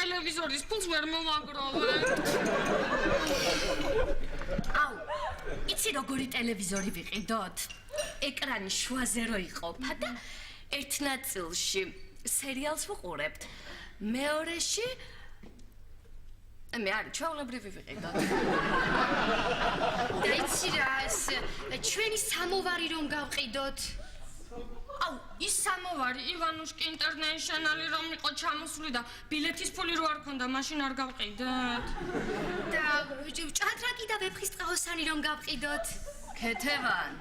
ტელევიზორის ფულს ვერ მომაგროვე. აუ, იცი როგორი ტელევიზორი ვიყიდოთ? ეკრანი შუაზე რო იყოფა და ერთ ნაწილში სერიალს ვუყურებთ. მეორეში მე არ ჩვეულებრივი ვიყიდოთ. და იცი რა, ჩვენი სამოვარი რომ გავყიდოთ. აუ, ის სამოვარი ივანუშკი ინტერნეშნალი რომ იყო ჩამოსული და ბილეთის ფული რო არ ქონდა, მაშინ არ გავყიდეთ. და ჭადრაკი და ვეფხისტყაოსანი რომ გავყიდოთ. ქეთევან,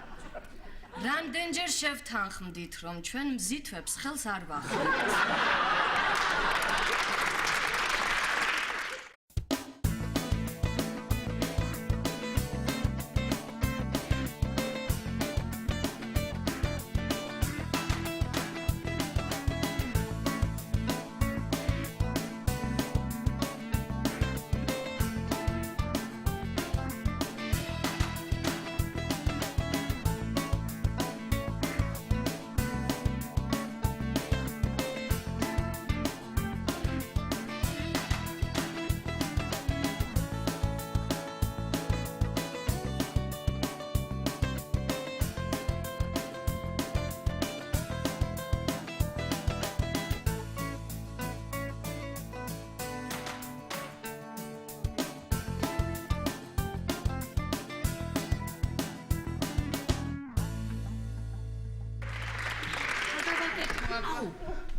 რამდენჯერ შევთანხმდით, რომ ჩვენ მზითვებს ხელს არ ვახავთ?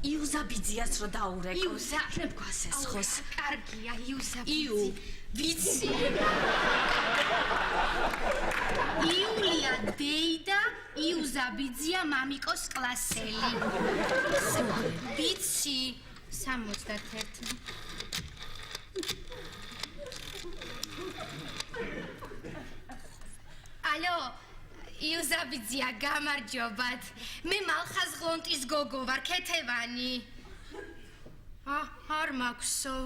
იუზაბიძიას რო დაურეკო. იუზა, ნებ გვასესხოს. კარგია, იუ, ვიცი. იულია დეიდა, იუზაბიძია მამიკოს კლასელი. ვიცი. 61. ალო, იუზაბიძია, გამარჯობათ. მე მალხაზღლონტის გოგო ვარ, ქეთევანი. არ მაქვსო.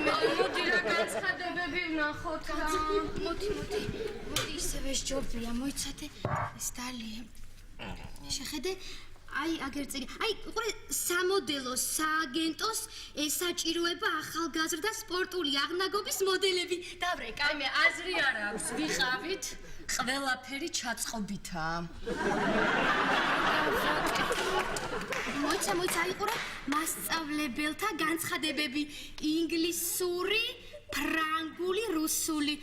მოდი რა განცხადებები ვნახოთ რა. მოდი, ისევე სჯობია, მოიცადე ეს დალი. შეხედე, აი აგერ წირი. აი, ყურე, სამოდელო, სააგენტოს საჭიროება ახალგაზრდა სპორტული აღნაგობის მოდელები. დავრეკა. აი მე აზრი არ აქვს, ვიყავით, ყველაფერი ჩაწყობითაა. მოიცა, აი ყურე, მასწავლებელთა განცხადებები ინგლისური, ფრანგული, რუსული.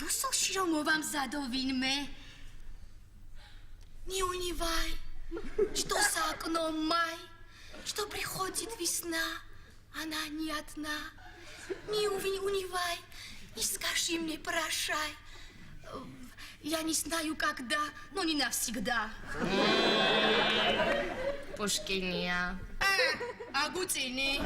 რუსულში რომ მოვამზადო ვინმე. Не унывай, что за окном май, что приходит весна, она не одна. Не унывай, не скажи мне прощай. Я не знаю когда, но не навсегда. Пушкиния. Агутини.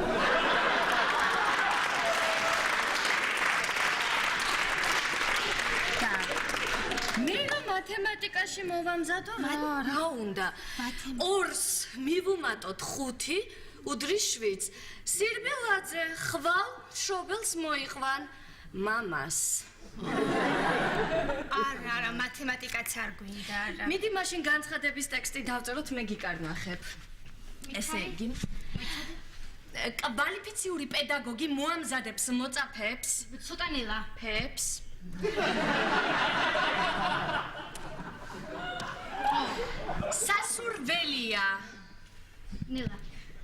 მე რომ მათემატიკაში მოვამზადო, რა უნდა? ორს მივუმატოთ 5, უდრის 7. სირბილაძე ხვალ შობელს მოიყვან მამას. არა, მათემატიკაც არ გვინდა, არა. მიდი მაშინ განცხადების ტექსტი დავწეროთ, მე გიკარნახებ. ესე იგი, კვალიფიციური პედაგოგი მოამზადებს მოწაფეებს, ცოტანელა ფებს. სასურველია ნელა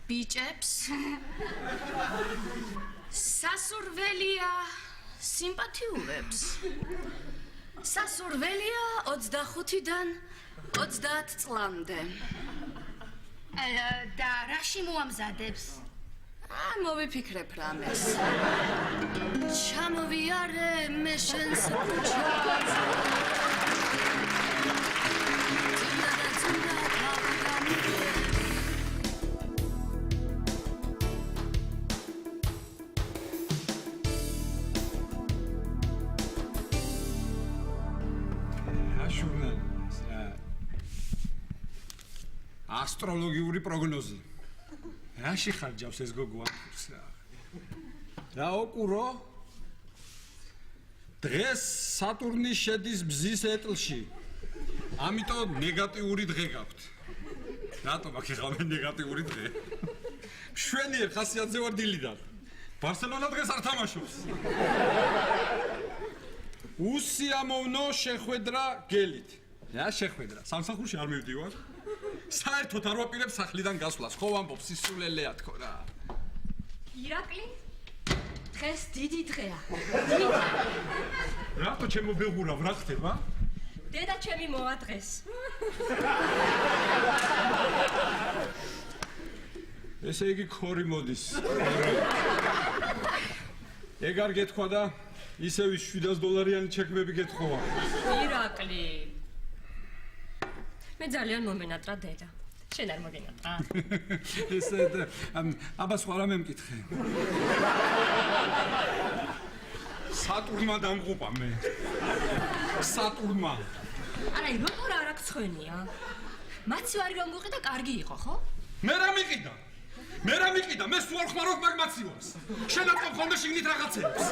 ბიჭებს. სასურველია სიმპათიურებს. სასურველია 25-დან 30 წლამდე. და რაში მოამზადებს? მოვიფიქრებ რამეს. ჩამოვიარე მე შენს ქუჩაზე. ასტროლოგიური პროგნოზი. რაში ხარჯავს ეს გოგო ამბობს რა? რა ოყურო? დღეს სატურნი შედის ბზის ეტლში. ამიტომ ნეგატიური დღე გაქვთ. რატომ აქ ეხლა ნეგატიური დღე? მშვენიერ ხასიათზე ვარ დილიდან. ბარსელონა დღეს არ თამაშობს. უსიამოვნო შეხვედრა გელით. რა შეხვედრა? სამსახურში არ მივდივარ. საერთოდ არ ვაპირებ სახლიდან გასვლას. ხო ვამბობ სისულელეა თქო რა. ირაკლი დღეს დიდი დღეა. რატო ჩემო ბეღურავ რა ხდება? დედა ჩემი მოვა დღეს. ესე იგი ქორი მოდის. ეგ არ გეთქვა და ისევ $700 ჩეკმები გეთხოვა. ირაკლი მე ძალიან მომენატრა დედა. შენ არ მოგენატრა? ესე აბა სხვა რამე მკითხე. სატურნმა დამღუპა მე. სატურნმა. არა, როგორ არ აქვს ხვენია? მაცივარი რომ გუყიდა, კარგი იყო, ხო? მე რა მიყიდა? მე სულ არ ხმარობ მაგ მაცივარს. შენ არ გქონდა შიგნით რაღაცებს.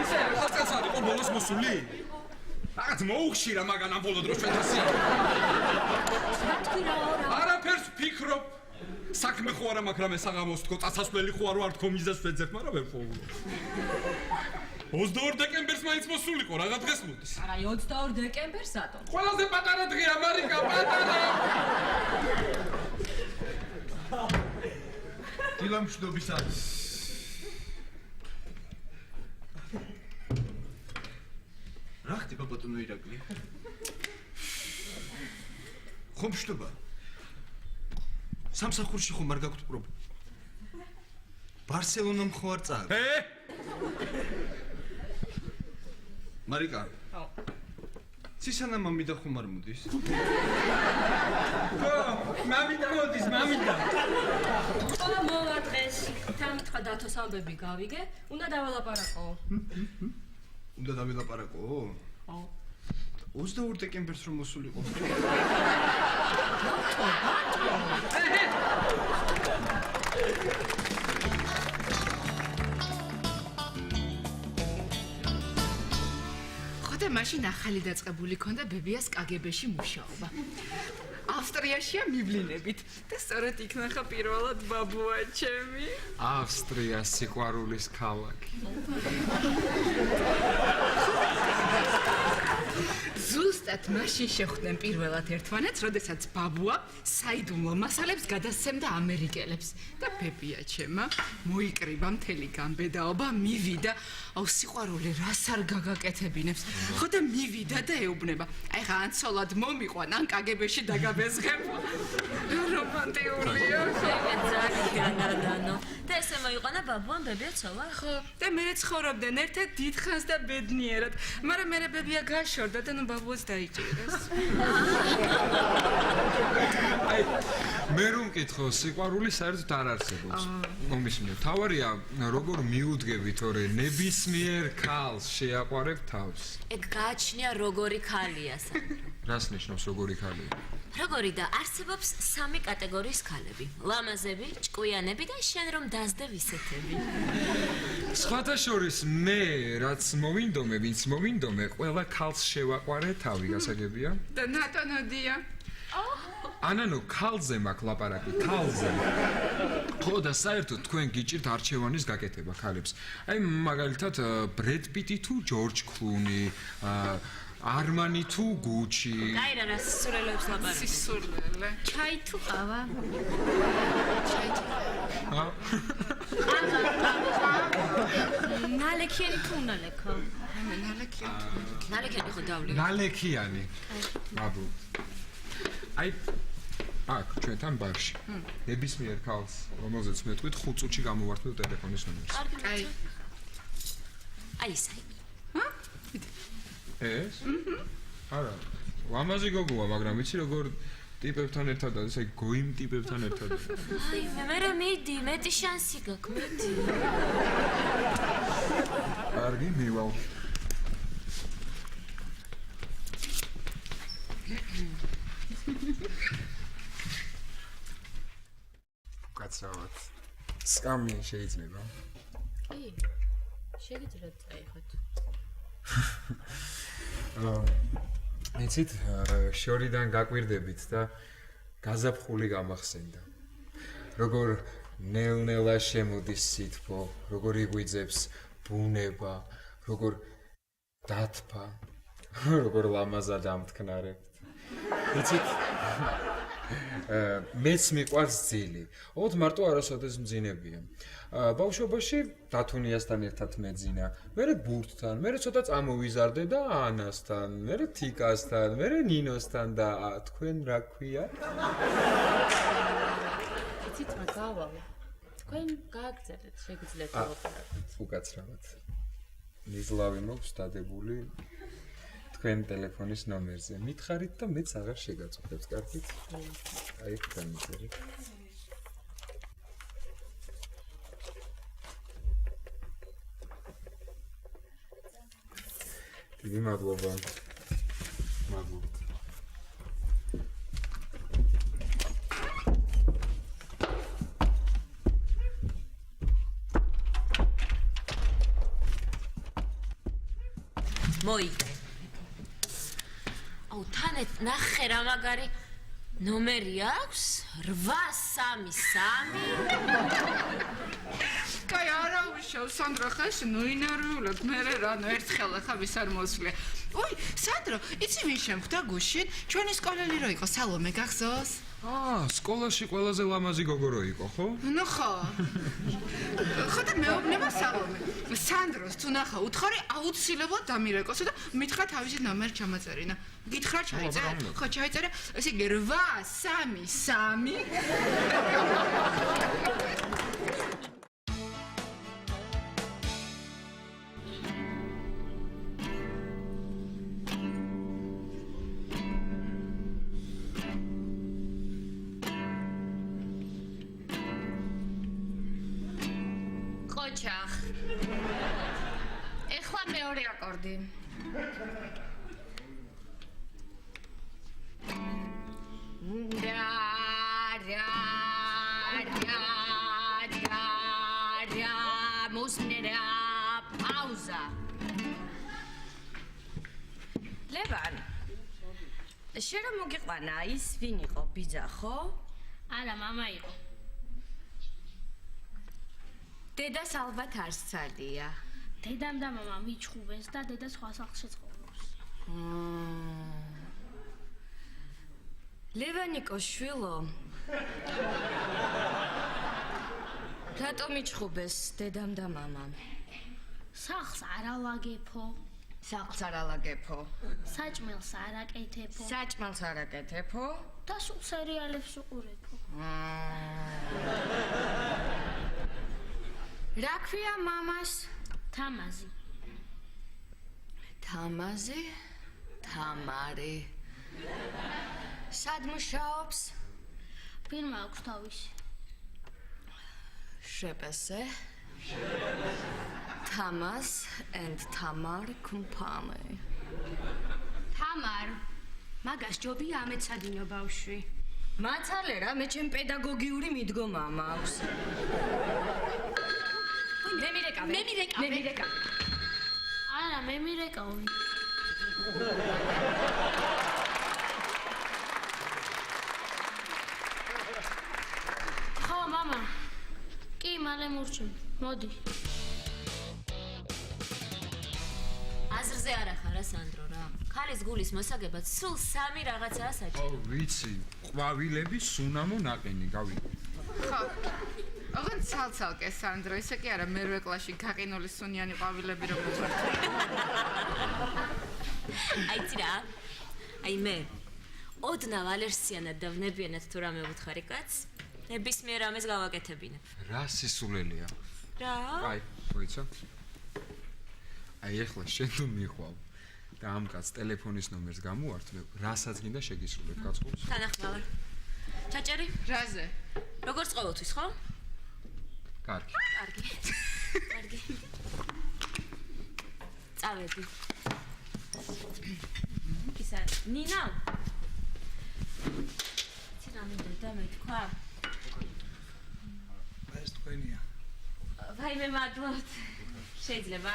ისე რაღაცას არ იყო ბოლოს მოსული? რაღაც მოუხშირა მაგან ამ ბოლო დროს ჩვენთასია. არაფერს ფიქრობ. საქმე ხო არა მაქვს რამე საღამოს თქო, წასასვლელი ხო არ ვარ თქო მიზეს ვეძებ, მაგრამ ვერ ხოვულობ. 22 დეკემბერს მაინც მოსულიყო, რაღა დღეს მოდის. არა, 22 დეკემბერს ატომ. ყველაზე პატარა დღეა, მარიკა, პატარა. დილამშვიდობისას. რა ხდება ბატონო ირაკლი? ხომ მშვიდობა? სამსახურში ხომ არ გაქვთ პრობლემა? ბარსელონამ ხო არ წააგ? მარიკა. აუ. ცისანა მამიდა ხომ არ მოდის? ხო, მამიდა მოდის, მამიდა. ხო, მოვა დღეს. თამთხა დათოს ამბები გავიგე, უნდა დავალაპარაკო. უნდა დავილაპარაკო? ხო. 22 დეკემბერს რომ მოსულიყო. ხოდა მაშინ ახალი დაწყებული ქონდა ბებიას კგბ-ში მუშაობა. ავსტრიაშია მივლინებით და სწორედ იქ ნახა პირველად ბაბუა ჩემი. ავსტრია სიყვარულის ქალაქი. ზუსტად მაშინ შეხვდნენ პირველად ერთმანეთს, როდესაც ბაბუა საიდუმლო მასალებს გადასცემდა ამერიკელებს და ბებია ჩემა მოიკრიბა მთელი გამბედაობა, მივიდა, აუ სიყვარული რას არ გაგაკეთებინებს. ხო და მივიდა და ეუბნება. აი ხა ან ცოლად მომიყვან, ან კგბ-ში დაგაბეზღებ. რომანტიულია. ძალიან ადანო. და ესე მოიყვანა ბაბუამ ბებია ცოლა? ხო, და მე ცხოვრობდნენ ერთად დიდხანს და ბედნიერად, მაგრამ მე ბებია გაშორდა და ნუ ბაბუას დაიჭირეს. აი, მე რომ მკითხო, სიყვარული საერთოდ არ არსებობს. მომისმინე, თავარია როგორ მიუდგები, თორე ნებისმიერ ქალს შეაყვარებ თავს. ეგ გააჩნია როგორი ქალია სანდრო. რას ნიშნავს როგორი ქალია? როგორი და არსებობს 3 კატეგორიის ქალები: ლამაზები, ჭკვიანები და შენ რომ დაძდე ვისეთები. სხვათა შორის მე რაც მოვინდომე, ვინც მოვინდომე, ყველა ქალს შევაყვარე თავი, გასაგებია? და ნატონოდია. ანანო ქალზე მაქვს ლაპარაკი, ქალზე. ხო და საერთოდ თქვენ გიჭირთ არჩევანის გაკეთება ქალებს. აი მაგალითად ბრედ პიტი თუ ჯორჯ კლუნი, არმანი თუ გუჩი. აი რა რა სისულელებს ლაპარაკი. სისულელე. ჩაი თუ ყავა. ნალექიანი თუ უნალექო? ნალექიანი ხო დავლე. ნალექიანი. ბაბუ. აი აქ ჩვენთან ბარში. ნებისმიერ ქალს, რომელზეც მეტყვით 5 წუთში გამოვართმევ ტელეფონის ნომერს. აი. აი საი. ეს? არა. ლამაზი გოგოა, მაგრამ იცი როგორ ტიპებთან ერთად არის, აი გოიმ ტიპებთან ერთად. აი მე მიდი, მეტი შანსი გაქვს, მიდი. კარგი, მივალ. უკაცრავად. სკამი შეიძლება. კი. შეგიძლიათ წაიღოთ. იცით, შორიდან გაკვირდებით და გაზაფხული გამახსენდა. როგორ ნელ-ნელა შემოდის სითბო, როგორ იგვიძებს ბუნება, როგორ დათფა, როგორ ლამაზად ამთქნარებთ. იცით, მეც მიყვარს ძილი. ოღონდ მარტო არასოდეს მძინებია. ბავშვობაში დათუნიასთან ერთად მეძინა, მერე ბურთთან, მერე ცოტა წამოვიზარდე და ანასთან, მერე თიკასთან, მერე ნინოსთან და თქვენ რა ქვია? იცით, მაგავალ. თქვენ გააგზავნეთ, შეგიძლიათ ელაპარაკოთ. უკაცრავად. მიზლავი მოქვს დადებული თქვენ ტელეფონის ნომერზე. მითხარით და მეც აღარ შეგაწუხებთ, კარგით? აი, გამიწერეთ. დიდი მადლობა. მადლობა. მოიგე. აუ თანეთ ნახე რა მაგარი ნომერი აქვს 833 კაი არა უშავ სანდრო ხაში ნოინარულად მე რანო ერთხელ ხა ვის არ მოსვლია ოი სანდრო იცი ვინ შემხვდა გუშინ ჩვენი სკოლელი რო იყო სალომე გახსოვს სკოლაში ყველაზე ლამაზი გოგო რო იყო, ხო? ნუ ხო ხოდა მეუბნება სალომე სანდროს თუ ნახა უთხარი აუცილებლად დამირეკოსო და მითხრა თავისი ნომერი ჩამაწერინა გითხრა ჩაიწერე ხო ჩაიწერე ესე იგი 833 ოჩახ. ეხლა მეორე აკორდი. მუსნერა პაუზა. ლევან. შენ რა მოგიყვანა ის ვინ იყო ბიძა ხო? არა, მამა იყო. დედას ალბათ არ სცადია. დედამ და მამამ მიჩხუბეს და დედა სხვა სახლში ცხოვრობს. ლევანიკო შვილო. რატომ მიჩხუბეს დედამ და მამამ? სახლს არ ალაგეფო, სახლს არ ალაგეფო. საჭმელს არ აკეთებო საჭმელს არ აკეთებო. და სულ სერიალებს უყურებო. რა ქვია მამას? თამაზი. თამაზი? თამარი. სად მუშაობს? ფირმა აქვს თავისი. შპს თამას and თამარ company. თამარ, მაგას ჯობია ამეცადინო ბავშვი. მაცალე რა, მე ჩემ პედაგოგიური მიდგომა მაქვს. მე მირეკავ. არა, მე მირეკავი. ხო, მამა. კი, მალე მურჩი. მოდი. აზრზე არ ახარა სანდრო რა. ქალის გულის მოსაგებად სულ 3 რაღაცაა საჭირო. ვიცი, ყვავილების სუნამო ნაყინი, გავიგე. ხო ოღონდ ცალცალკე სანდრო ისე კი არა მერვე კლასში გაყინული სუნიანი ყვავილები რომ მოხართ აიცი რა. აი მე ოდნავ ალერსიანად და ვნებიანად თუ რამე ვუთხარი კაცს, ნებისმიერ რამეს გავაკეთებინებ. რა სისულელია. რა? აი, მოიცა. აი ეხლა შენ თუ მიხვალ და ამ კაცს ტელეფონის ნომერს გამოართმევ, რასაც გინდა შეგისრულებ კაცს. თანახმავარ. ჩაჭერი? რაზე? როგორც ყოველთვის, ხო? კარგი. კარგი. წავედი. ისა, ნინა. ცირა მინდა და მეთქვა. მგარენია. ვაიმე მადლობთ. შეიძლება?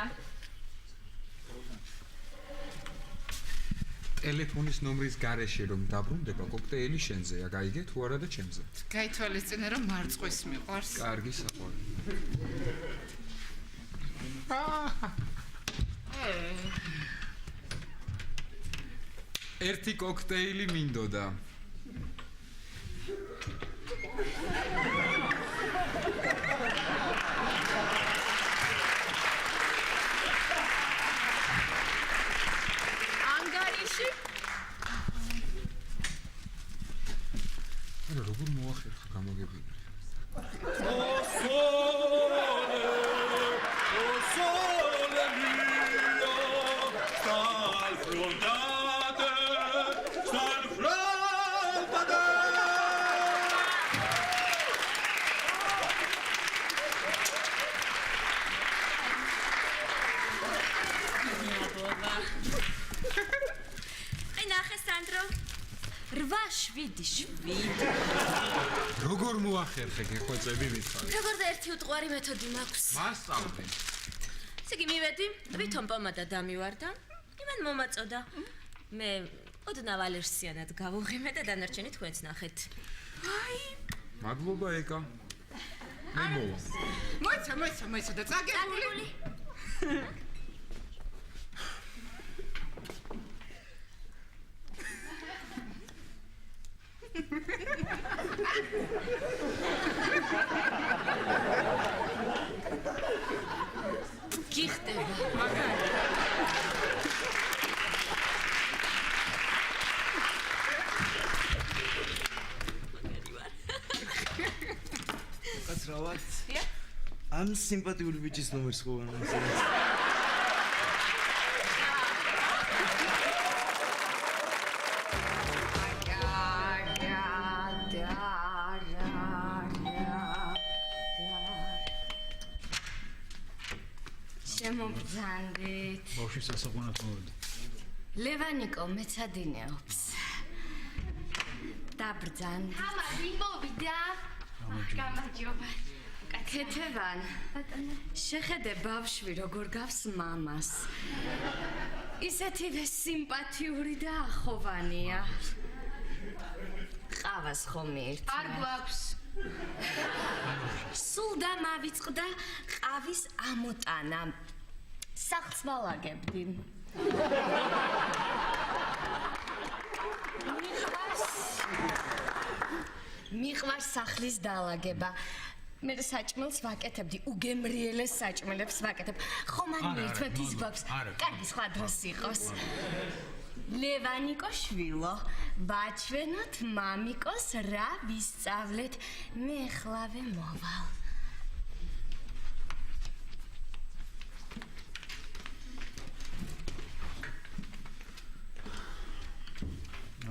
ტელეფონის ნომრის გარეშე რომ დაბრუნდება, კოქტეილი შენზეა, გაიგე თუ არა და ჩემზე. გაითვალისწინე რომ მარწყვის მიყვარს. კარგი საყვარელი. ერთი კოქტეილი მინდოდა. ანგარიში? არა, როგორ მოახერხა გამოგებული. აი ნახე სანდრო 8-7 როგორ მოახერხე გეხვეწები მითხარი? როგორ და ერთი უტყვარი მეთოდი მაქვს მასწავლე. ესე იგი მივედი თვითონ პომადა დამივარდა იმან მომაწოდა მე ოდნავ ალერსიანად გავუღიმე და დანარჩენი თქვენც ნახეთ მადლობა ეკა. მე მოვა. მოიცა და წაგებული. გიხდება მაგარი კაცრავად ამ სიმპათიური ბიჭის ნომერს ხო შემოგძანდით. ბავშვის სასაყვანად მოვედი. ლევანიკო მეცადინეობს. დაბრძანდით. ამა იმოვიდა. გამარჯობა. კეთებან. შეხედე ბავშვი როგორ გავს მამას. ისეთივე სიმპათიური და ახოვანია. ყავას ხომ ერთმა. არ გვაქვს. სულ და მავიწყდა ყავის ამოტანა. სახლს ვალაგებდი. მიყვარს სახლის დალაგება. მე საჭმელს ვაკეთებდი, უგემრიელეს საჭმელებს ვაკეთებ. ხომ არ ერთმანეთის გვაქვს. კარგი სხვა დროს იყოს. ლევანიკო შვილო, ვაჩვენოთ მამიკოს რა ვისწავლეთ. მე ახლავე მოვალ.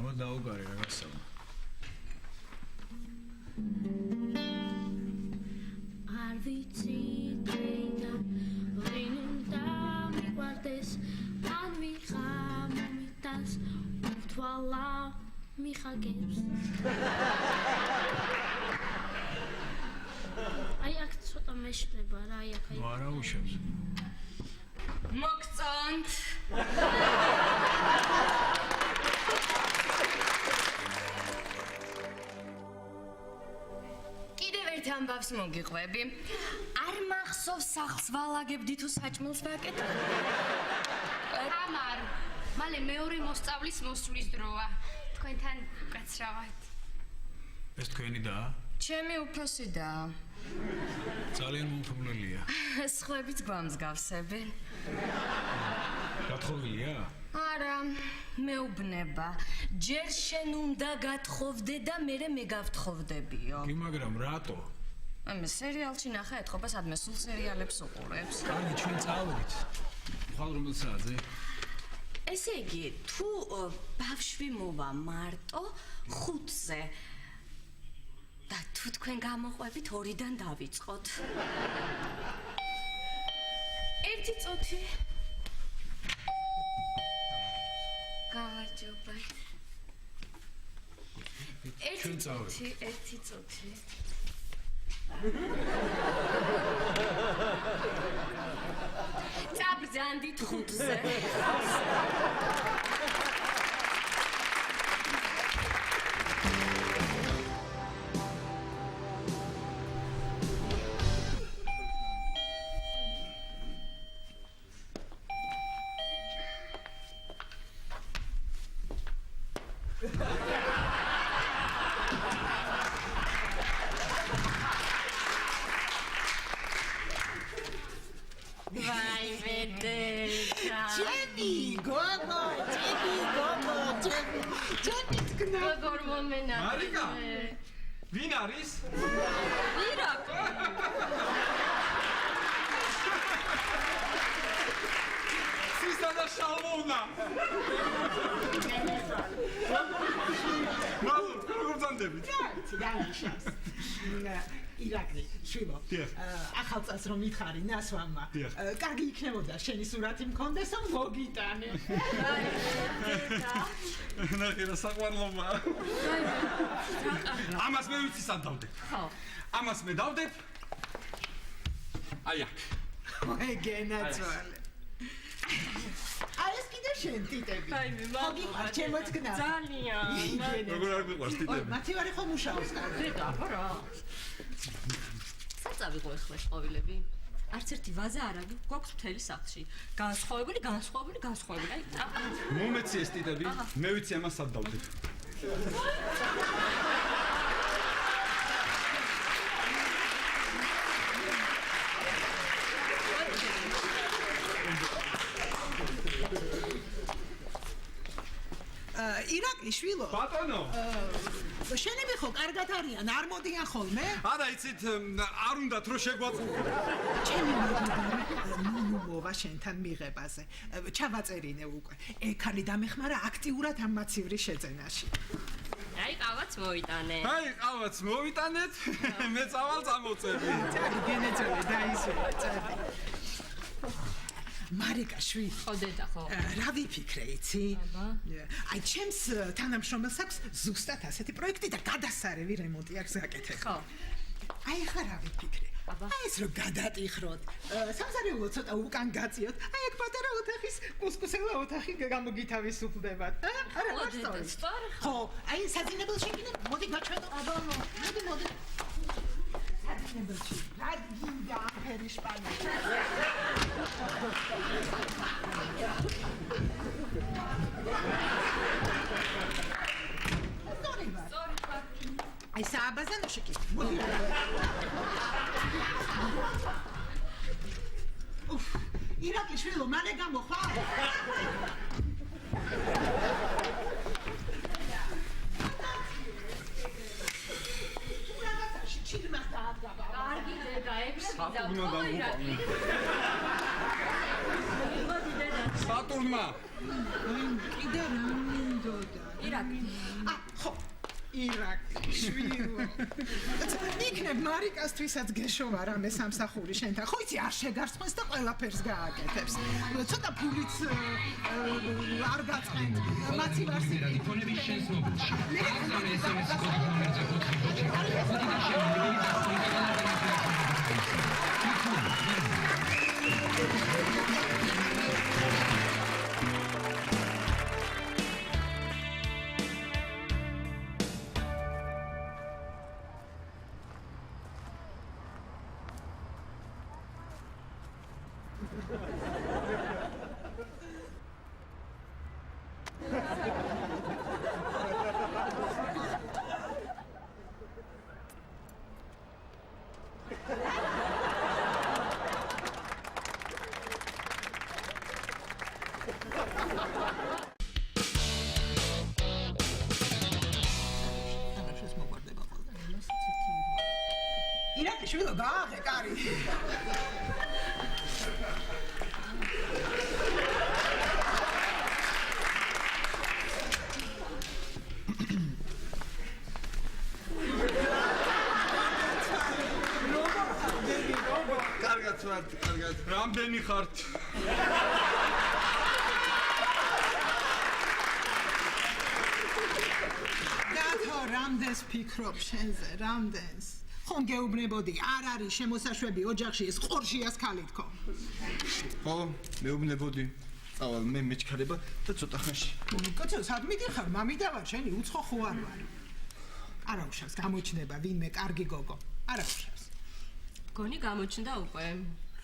ამა დაუგარე რა გასავა. არ ვიცი დღენა ვინ უნდა მიყვარდეს ან ვიღა მომიტანს უთვალა მიხაგებს აი აქ ცოტა მეშლება რა აი აქ აი არა უშავს. მოგწონთ. ამბავს მოგიყვები. არ მახსოვს სახლს ვალაგებდი თუ საჭმელს ვაკეთებ. ამარ, მალე მეორე მოსწავლის მოსვლის დროა. თქვენთან გაცრავად. ეს თქვენი და? ჩემი უფროსი და. ძალიან მომხმელია. სხვაებიც გვამსგავსებენ. გათხოვილია? არა, მეუბნება. ჯერ შენ უნდა გათხოვდე და მერე მე გავთხოვდებიო. კი, მაგრამ რატო? მე სერიალში ნახა ეთყობა სადმე სულ სერიალებს უყურებს. კარგი, ჩვენ წავედით. ხვალ რომელ საათზე? ესე იგი, თუ ბავშვი მოვა მარტო 5-ზე და თუ თქვენ გამოყვებით 2-დან დავიწყოთ. 1 წუთი. გამარჯობა. 1 წუთი, 1 წუთი. დაით ხუთზე. მარიკა ვინ არის? ირაკ. სისა და შალმოვნა. მალო, როგორ ძანდებით? დაიშას. ირაკლი, შვილო. ახალ წელს რომ მითხარი ნასვამმა. კარგი იქნებოდა შენი სურათი მქონდეს, მოგიტანე. ნახე რა საყვარლობა. ამას მე ვიცი სად დავდებ. ხო. ამას მე დავდებ. აი აქ. გენაცვალე. აი ეს კიდე შენ ტიტები. აი მე მოგიყვარს ჩემოც გნა. ძალიან. როგორ არ გიყვარს ტიტები? მათი ვარი ხო მუშაობს კარგი. აბა რა. საწავიღო ეხლა ყვავილები. არც ერთი ვაზა არ აქვს, გვაქვს მთელი სახლში. განსხვავებული. აი, მომეცი ეს ტიტები, მე ვიცი ამას სად დავდებ. ირაკლი შვილო. ბატონო. შენები ხო კარგად არიან, არ მოდიან ხოლმე? არა, იცით, არ უნდათ რომ შეგვაწყვეტო. ჩემი მეგობარი მოვა შენთან მიღებაზე. ჩავაწერინე უკვე. ეკალი დამეხმარა აქტიურად ამ მაცივრის შეძენაში. აი, ყავაც მოვიტანე. აი, ყავაც მოვიტანეთ, მე წავალ წამოწევი. წადი გენეწოლე დაისურვა, წადი. მარიკა შვილი. ხო დედა ხო. რა ვიფიქრე, იცი? აი, ჩემს თანამშრომელს აქვს ზუსტად ასეთი პროექტი და გადასარევი რემონტი აქვს გაკეთებული. ხო. აი, ხა რა ვიფიქრე? აი, ეს რომ გადატიხროთ, სამზარეულო ცოტა უკან გაწიოთ, აი, ეგ პატარა ოთახის, კუსკუსელა ოთახი გამოგითავისუფლდებათ. არა, სწორი. ხო, აი, საძინებელში კიდე მოდი გაჩვენო. მოდი. საძინებელში. რა გინდა აფერი შპანი. აი სააბაზანოში კი. ირაკლი შვილო, მალე გამოხვალ. კარგი დედა, ეგრე სატურნმა. სატურნმა. კიდე რა მინდოდა? ირაკლი. ხო. ირაკლი შვილო. იქნებ მარიკასთვისაც გეშოვა რამე სამსახური შენთან. ხო იცი არ შეგარცხმეს და ყველაფერს გააკეთებს. ცოტა ფულიც არ გაწყენთ. მათი ვარსი ტელეფონები შენს მობილში. SMS კოდი გომერძა ირაკლი შვილო, გააღე კარი. კარგად ვარ, კარგად. რამდენი ხართ? გათო, რამდენს ფიქრობ შენზე, რამდენს? ხომ გეუბნებოდი, არ არის შემოსაშვები ოჯახში ეს ყორშიას ქალი თქო. ხო, მეუბნებოდი. წავალ მე მეჩქარება და ცოტა ხანში. კაცო, სად მიდიხარ? მამიდა ვარ, შენი უცხო ხო არ ვარ. არა უშავს, გამოჩნდება ვინმე კარგი გოგო. არა უშავს. გონი გამოჩნდა უკვე.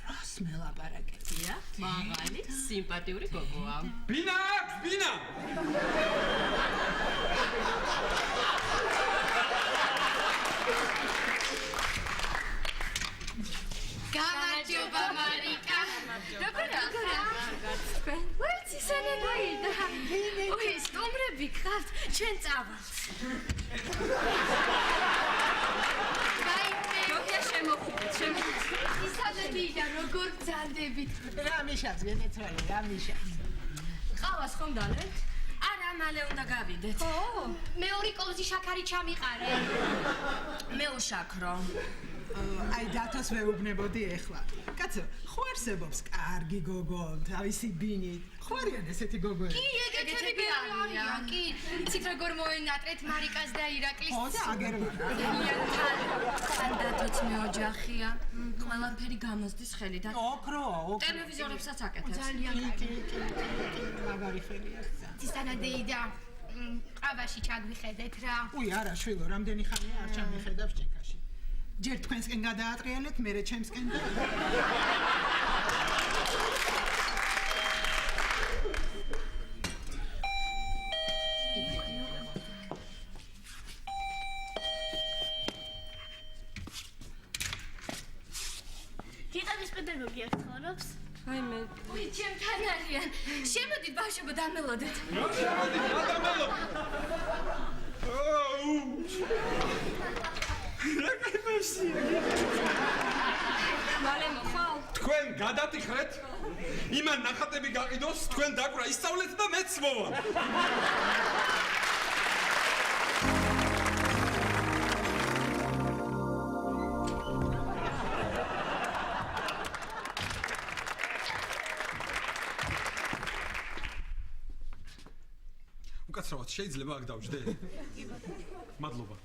რას მელაპარაკებია? მაღალი, სიმპათიური გოგოა. ბინა, ბინა! გამარჯობა მარიკა. როგორია? ვერცი სანადოიდა. ოი, სტუმრები გყავთ, ჩვენ წავალთ. როგორია შემოხვიდეთ? ისადები და როგორ ბრძანდებით? რა მიშავს, გენეცრალი, რა მიშავს? ყავას ხომ დალეთ? არა, მალე უნდა გავიდეთ. ო, მეორე კოვზი შაქარი ჩამიყარე. მე უშაქრო. აი დათოს მეუბნებოდი ეხლა. კაცო, ხო არსებობს კარგი გოგო, თავისი ბინით. ხო არიან ესეთი გოგოები? კი, ეგეთები არიან. კი, იცით როგორ მოენატრეთ მარიკას და ირაკლის? ხო და აგერ ვარ. თან დათოც მეოჯახია. ყველაფერი გამოსდის ხელი და ოქროა, ოქრო. ტელევიზორებსაც აკეთებს. ძალიან კარგი. მაგარი ხელია. ცისანადეიდა ყავაში ჩაგვიხედეთ რა. უი, არა, შვილო, რამდენი ხანია არ ჩამიხედავს ჭექაში. ჯერ თქვენსკენ გადაატრიალეთ, მერე ჩემსკენ და თითქმის პედაგოგი აქ ცხოვრობს? აი მე უი, ჩემთან არიან. შემოდით ბავშვებო დამელოდეთ. მალე მოხვალ? თქვენ გადატიხრეთ? იმან ნახატები გაყიდოს, თქვენ დაკვრა ისწავლეთ და მეც მოვა. უკაცრავად შეიძლება აქ დავждე? მადლობა.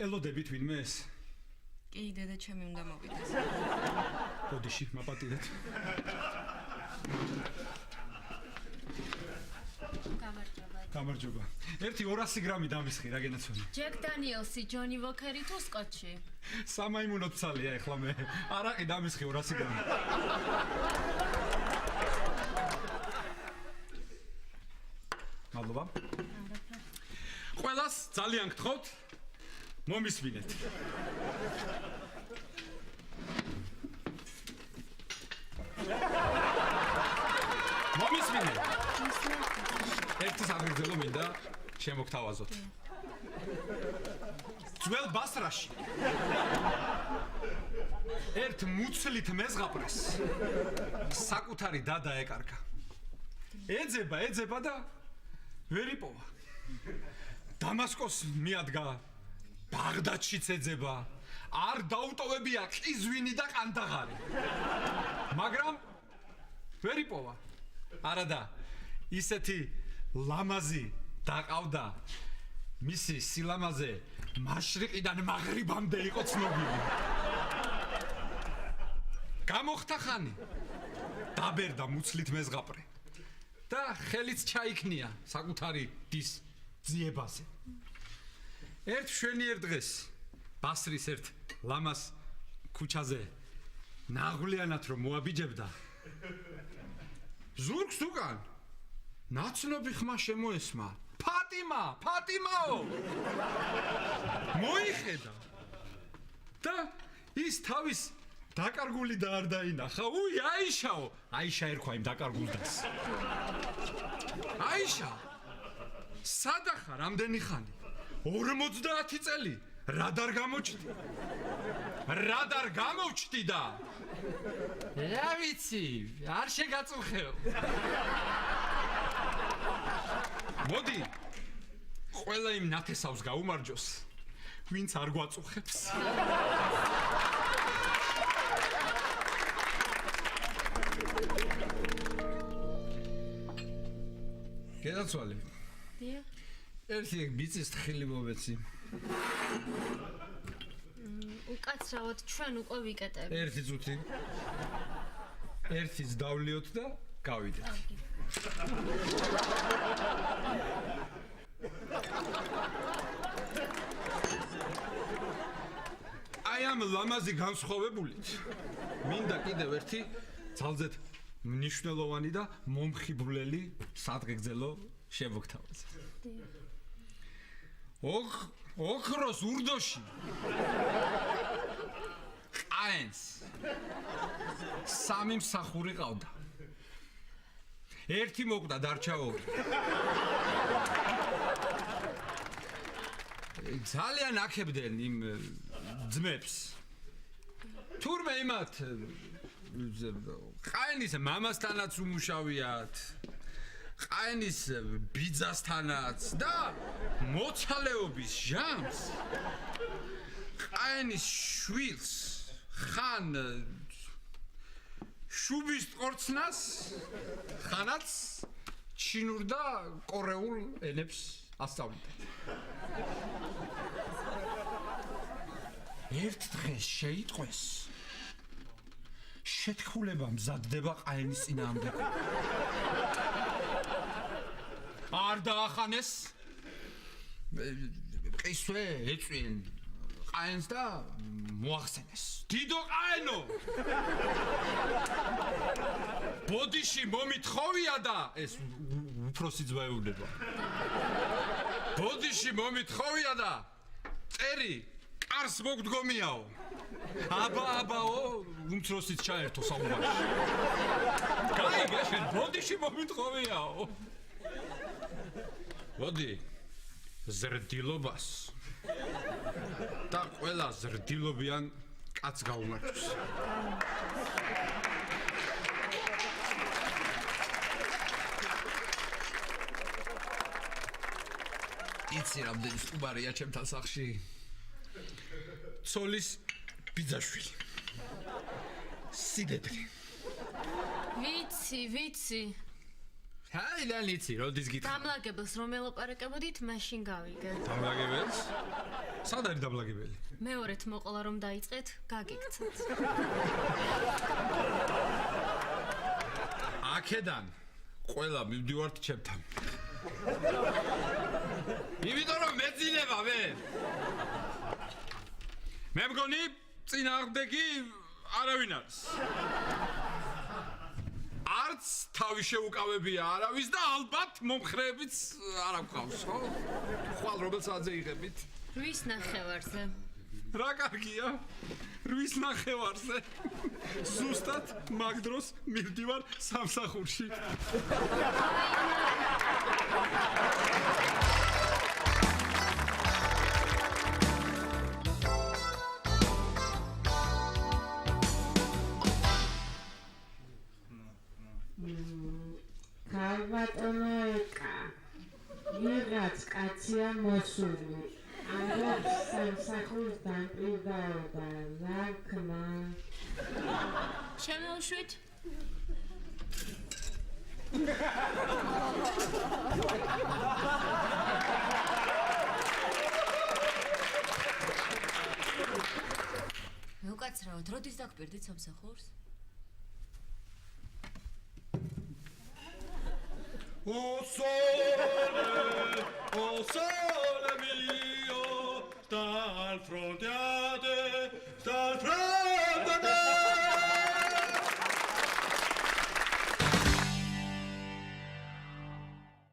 ელოდებით ვინმეს? კი, დედა ჩემი უნდა მოვიდეს. გოდიში, მაპატირეთ. გამარჯობა. 1-200 გრამი დამისხი, რა გენაცვალი? ჯეკ დანიელსი, ჯონი ვოკერი თუ სკოტჩი? სამაიმუნოდ ცალია ეხლა მე. არაყი დამისხი 200 გრამი. მადლობა. ყველას ძალიან გთხოვთ მომისმინეთ. მომისმინეთ. ერთი სამგრძელო მინდა შემოგთავაზოთ. ძველ ბასრაში ერთ მუცლით მეზღაპრეს საკუთარი დადა ეკარგა. ეძება და ვერ იპოვა. დამასკოს მიადგა, ბაღდადშიც ეძება, არ დაუტოვებია ყიზვინი და ყანდაღარი. მაგრამ ვერ იპოვა. არადა, ისეთი ლამაზი დაყავდა, მისი სილამაზე მაშრიყიდან მაღრიბამდე იყო ცნობილი. გამოხდა ხანი, დაბერდა მუცლით მეზღაპრე და ხელიც ჩაიქნია საკუთარი დის ძიებაზე. ერთ მშვენიერ დღეს ბასრის ერთ ლამას ქუჩაზე ნაღვლიანად რომ მოაბიჯებდა, ზურგს უკან ნაცნობი ხმა შემოესმა. ფატიმაო! მოიხედა და ის თავის დაკარგული და არ დაინახა. უი, აიშაო! აიშა ერქვა იმ დაკარგულდას. აიშა! სადახა რამდენი ხანი? 50 წელი. რად არ გამოჩდი და რა ვიცი, არ შეგაწუხეო. მოდი, ყველა იმ ნათესავს გაუმარჯოს, ვინც არ გვაწუხებს. გენაცვალი, დიახ. ერთი ბიცის თხილი მომეცი. უკაცრავად ჩვენ უკვე ვიკეტები. ერთი წუთი. ერთიც დავლიოთ და გავიდეთ. აი ამ ლამაზი განსხვავებულით მინდა კიდევ ერთი ძალზედ მნიშვნელოვანი და მომხიბვლელი სადღეგრძელო შემოგთავაზე. ოქროს ურდოში ყაენს სამი მსახური ყავდა. ერთი მოკვდა, დარჩა ორი. ძალიან აქებდნენ იმ ძმებს. თურმე იმათ ყაენის მამასთანაც უმუშავიათ. ყაენის ბიძასთანაც და მოცალეობის ჟამს ყაენის შვილს ხან შუბის ყორცნას ხანაც ჩინურ და კორეულ ენებს ასწავლიდა. ერთ დღეს შეიტყვეს შეთქმულება მზადდება ყაენის წინააღმდეგ. არ დაახანეს ყისვე ეწვიან ყაენს და მოახსენეს. დიდო ყაენო! ბოდიში მომითხოვია და ეს უფროსი ძმა ეუბნება. ბოდიში მომითხოვია და წერი კარს მოგდგომიაო. აბაო, უმცროსიც ჩაერთო საუბარში. გაიგე შენ ბოდიში მომითხოვიაო. მოდი ზრდილობას და ყველა ზრდილობიან კაცს გაუმარჯოს. იცი რამდენი სტუბარია ჩემთან სახლში? ცოლის ბიძაშვილი. სიდედრი. ვიცი. აი და იცი, როდის გითხრა? დამლაგებელს რომ ელაპარაკებოდით, მაშინ გავიგე. დამლაგებელს? სად არის დამლაგებელი? მეორეთ მოყოლა რომ დაიწყეთ, გაგიქცეთ. აქედან ყველა მივდივართ ჩემთან. იმიტომ რომ მეძინება მე. მე მგონი წინააღმდეგი არავინ არის. არც თავი შეუკავებია არავის და ალბათ მომხრეებიც არ აქვს, ხო? ხვალ რომელ საათზე იღებით? 8 ნახევარზე. რა კარგია? 8 ნახევარზე. ზუსტად მაგ დროს მივდივარ სამსახურში. ქალბატონო ეკა ვიღაც კაცია მოსული ამბობს სამსახურს დამკვიდრდა რა ქნა შემოუშვით უკაცრავად როდის დაგპირდით სამსახურს? O sole mio, dal fronte a te, dal fronte